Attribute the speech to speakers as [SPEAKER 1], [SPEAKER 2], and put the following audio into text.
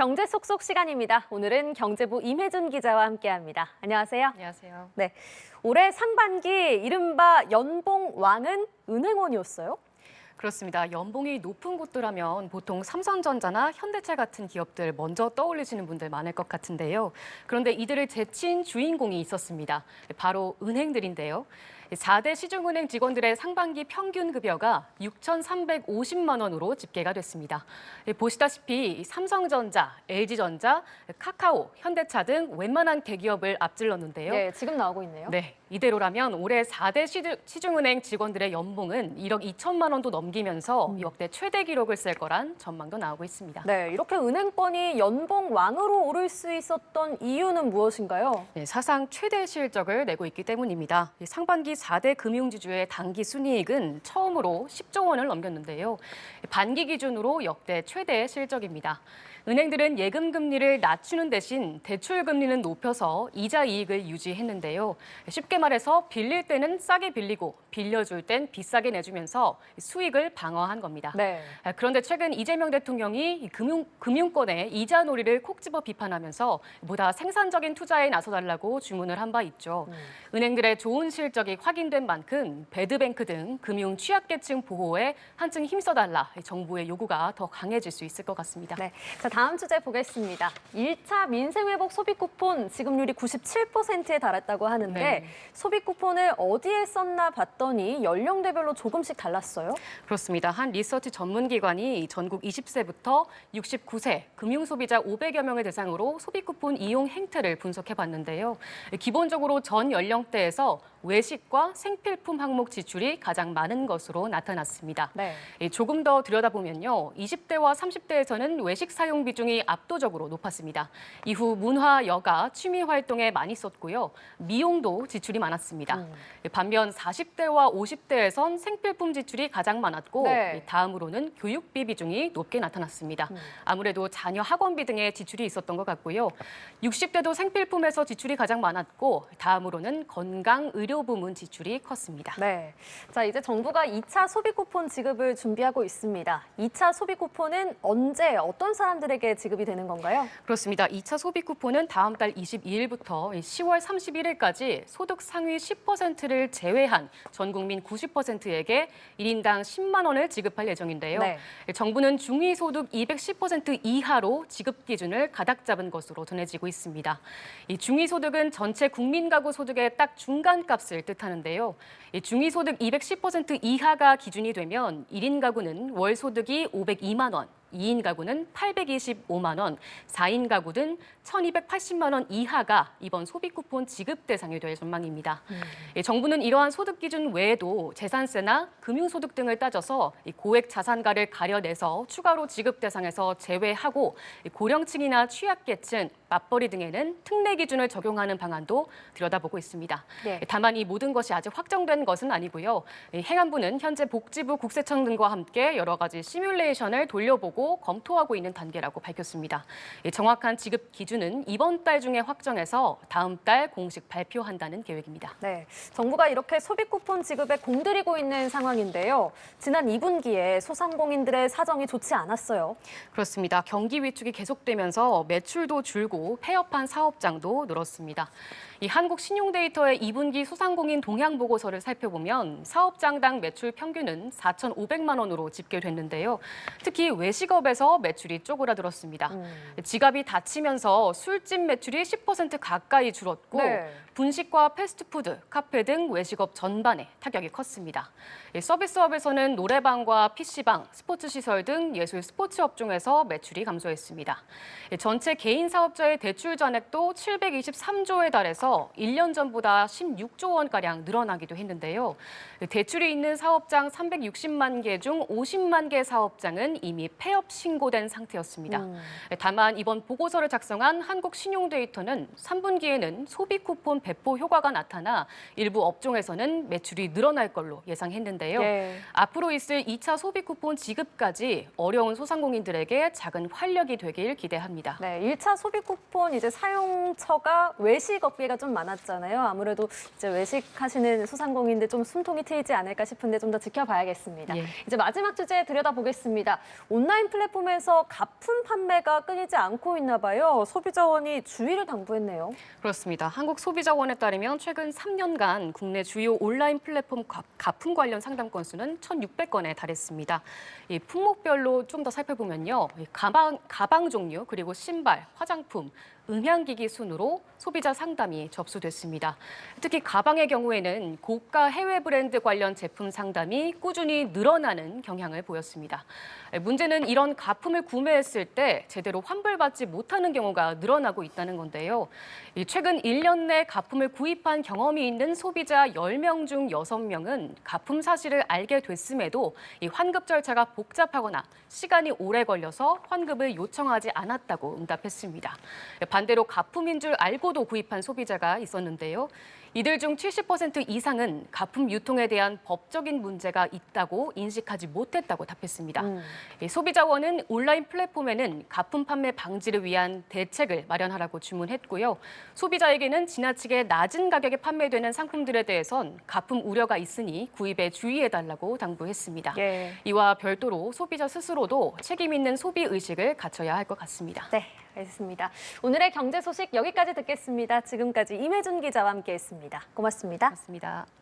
[SPEAKER 1] 경제 속속 시간입니다. 오늘은 경제부 임혜준 기자와 함께합니다. 안녕하세요.
[SPEAKER 2] 안녕하세요.
[SPEAKER 1] 네, 올해 상반기 이른바 연봉왕은 은행원이었어요?
[SPEAKER 2] 그렇습니다. 연봉이 높은 곳들하면 보통 삼성전자나 현대차 같은 기업들 먼저 떠올리시는 분들 많을 것 같은데요. 그런데 이들을 제친 주인공이 있었습니다. 바로 은행들인데요. 4대 시중은행 직원들의 상반기 평균 급여가 6,350만 원으로 집계가 됐습니다. 보시다시피 삼성전자, LG전자, 카카오, 현대차 등 웬만한 대기업을 앞질렀는데요.
[SPEAKER 1] 네, 지금 나오고 있네요.
[SPEAKER 2] 네, 이대로라면 올해 4대 시중은행 직원들의 연봉은 1억 2천만 원도 넘기면서 역대 최대 기록을 쓸 거란 전망도 나오고 있습니다.
[SPEAKER 1] 네, 이렇게 은행권이 연봉왕으로 오를 수 있었던 이유는 무엇인가요?
[SPEAKER 2] 네, 사상 최대 실적을 내고 있기 때문입니다. 상반기 4대 금융지주의 단기 순이익은 처음으로 10조 원을 넘겼는데요. 반기 기준으로 역대 최대 실적입니다. 은행들은 예금 금리를 낮추는 대신 대출 금리는 높여서 이자 이익을 유지했는데요. 쉽게 말해서 빌릴 때는 싸게 빌리고 빌려줄 땐 비싸게 내주면서 수익을 방어한 겁니다.
[SPEAKER 1] 네.
[SPEAKER 2] 그런데 최근 이재명 대통령이 금융권의 이자 놀이를 콕 집어 비판하면서 보다 생산적인 투자에 나서달라고 주문을 한 바 있죠. 은행들의 좋은 실적이 확인된 만큼 배드뱅크 등 금융 취약계층 보호에 한층 힘써달라 정부의 요구가 더 강해질 수 있을 것 같습니다.
[SPEAKER 1] 네, 자, 다음 주제 보겠습니다. 1차 민생회복 소비 쿠폰 지급률이 97%에 달했다고 하는데
[SPEAKER 2] 네.
[SPEAKER 1] 소비 쿠폰을 어디에 썼나 봤더니 연령대별로 조금씩 달랐어요.
[SPEAKER 2] 그렇습니다. 한 리서치 전문기관이 전국 20세부터 69세 금융소비자 500여 명을 대상으로 소비 쿠폰 이용 행태를 분석해봤는데요. 기본적으로 전 연령대에서 외식과 생필품 항목 지출이 가장 많은 것으로 나타났습니다.
[SPEAKER 1] 네.
[SPEAKER 2] 조금 더 들여다보면요. 20대와 30대에서는 외식 사용 비중이 압도적으로 높았습니다. 이후 문화, 여가, 취미 활동에 많이 썼고요. 미용도 지출이 많았습니다. 반면 40대와 50대에선 생필품 지출이 가장 많았고
[SPEAKER 1] 네.
[SPEAKER 2] 다음으로는 교육비 비중이 높게 나타났습니다. 아무래도 자녀 학원비 등의 지출이 있었던 것 같고요. 60대도 생필품에서 지출이 가장 많았고 다음으로는 건강, 의료 부문 지출이 컸습니다.
[SPEAKER 1] 네. 자, 이제 정부가 2차 소비 쿠폰 지급을 준비하고 있습니다. 2차 소비 쿠폰은 언제 어떤 사람들에게 지급이 되는 건가요?
[SPEAKER 2] 그렇습니다. 2차 소비 쿠폰은 다음 달 22일부터 10월 31일까지 소득 상위 10%를 제외한 전 국민 90%에게 1인당 10만 원을 지급할 예정인데요.
[SPEAKER 1] 네.
[SPEAKER 2] 정부는 중위소득 210% 이하로 지급 기준을 가닥 잡은 것으로 전해지고 있습니다. 이 중위소득은 전체 국민 가구 소득의 딱 중간값을 뜻하는데요. 이 중위소득 210% 이하가 기준이 되면 1인 가구는 월 소득이 502만 원, 2인 가구는 825만 원, 4인 가구는 1,280만 원 이하가 이번 소비 쿠폰 지급 대상이 될 전망입니다. 정부는 이러한 소득 기준 외에도 재산세나 금융소득 등을 따져서 고액 자산가를 가려내서 추가로 지급 대상에서 제외하고 고령층이나 취약계층, 맞벌이 등에는 특례 기준을 적용하는 방안도 들여다보고 있습니다.
[SPEAKER 1] 네.
[SPEAKER 2] 다만 이 모든 것이 아직 확정된 것은 아니고요. 행안부는 현재 복지부, 국세청 등과 함께 여러 가지 시뮬레이션을 돌려보고 검토하고 있는 단계라고 밝혔습니다. 정확한 지급 기준은 이번 달 중에 확정해서 다음 달 공식 발표한다는 계획입니다.
[SPEAKER 1] 네, 정부가 이렇게 소비 쿠폰 지급에 공들이고 있는 상황인데요. 지난 2분기에 소상공인들의 사정이 좋지 않았어요.
[SPEAKER 2] 그렇습니다. 경기 위축이 계속되면서 매출도 줄고 폐업한 사업장도 늘었습니다. 이 한국신용데이터의 2분기 소상공인 동향 보고서를 살펴보면 사업장당 매출 평균은 4,500만 원으로 집계됐는데요. 특히 외식업에서 매출이 쪼그라들었습니다. 지갑이 닫히면서 술집 매출이 10% 가까이 줄었고
[SPEAKER 1] 네.
[SPEAKER 2] 분식과 패스트푸드, 카페 등 외식업 전반에 타격이 컸습니다. 서비스업에서는 노래방과 PC방, 스포츠시설 등 예술 스포츠 업종에서 매출이 감소했습니다. 전체 개인 사업자의 대출 잔액도 723조에 달해서 1년 전보다 16조 원가량 늘어나기도 했는데요. 대출이 있는 사업장 360만 개 중 50만 개 사업장은 이미 폐업 신고된 상태였습니다. 다만 이번 보고서를 작성한 한국신용데이터는 3분기에는 소비 쿠폰 배포 효과가 나타나 일부 업종에서는 매출이 늘어날 걸로 예상했는데요.
[SPEAKER 1] 네.
[SPEAKER 2] 앞으로 있을 2차 소비 쿠폰 지급까지 어려운 소상공인들에게 작은 활력이 되길 기대합니다.
[SPEAKER 1] 네, 1차 소비 쿠폰 이제 사용처가 외식 업계가 좀 많았잖아요. 아무래도 이제 외식하시는 소상공인들 좀 숨통이 트이지 않을까 싶은데 좀 더 지켜봐야겠습니다.
[SPEAKER 2] 예.
[SPEAKER 1] 이제 마지막 주제 들여다보겠습니다. 온라인 플랫폼에서 가품 판매가 끊이지 않고 있나 봐요. 소비자원이 주의를 당부했네요.
[SPEAKER 2] 그렇습니다. 한국소비자원에 따르면 최근 3년간 국내 주요 온라인 플랫폼 가품 관련 상담 건수는 1,600건에 달했습니다. 이 품목별로 좀 더 살펴보면요. 가방 종류, 그리고 신발, 화장품, 음향기기 순으로 소비자 상담이 접수됐습니다. 특히 가방의 경우에는 고가 해외 브랜드 관련 제품 상담이 꾸준히 늘어나는 경향을 보였습니다. 문제는 이런 가품을 구매했을 때 제대로 환불받지 못하는 경우가 늘어나고 있다는 건데요. 최근 1년 내 가품을 구입한 경험이 있는 소비자 10명 중 6명은 가품 사실을 알게 됐음에도 이 환급 절차가 복잡하거나 시간이 오래 걸려서 환급을 요청하지 않았다고 응답했습니다. 반대로 가품인 줄 알고도 구입한 소비자가 있었는데요. 이들 중 70% 이상은 가품 유통에 대한 법적인 문제가 있다고 인식하지 못했다고 답했습니다. 소비자원은 온라인 플랫폼에는 가품 판매 방지를 위한 대책을 마련하라고 주문했고요. 소비자에게는 지나치게 낮은 가격에 판매되는 상품들에 대해선 가품 우려가 있으니 구입에 주의해달라고 당부했습니다.
[SPEAKER 1] 예.
[SPEAKER 2] 이와 별도로 소비자 스스로도 책임 있는 소비 의식을 갖춰야 할 것 같습니다.
[SPEAKER 1] 네, 알겠습니다. 오늘의 경제 소식 여기까지 듣겠습니다. 지금까지 임혜준 기자와 함께했습니다. 고맙습니다.
[SPEAKER 2] 맞습니다.